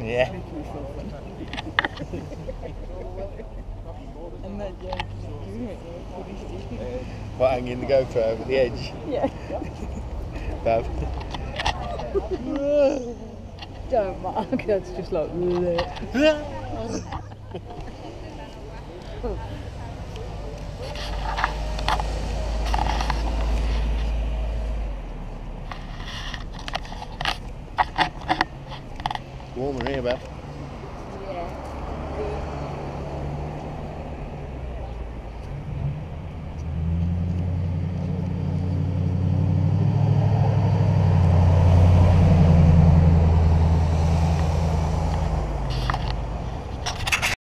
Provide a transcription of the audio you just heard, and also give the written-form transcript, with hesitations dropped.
Yeah. Make me feel funny. And that just doing it pretty stupid. What, hanging the GoPro over the edge? Yeah. Fab. Don't, Mark. That's just like. Bleh. Warmer here, Beth. Yeah.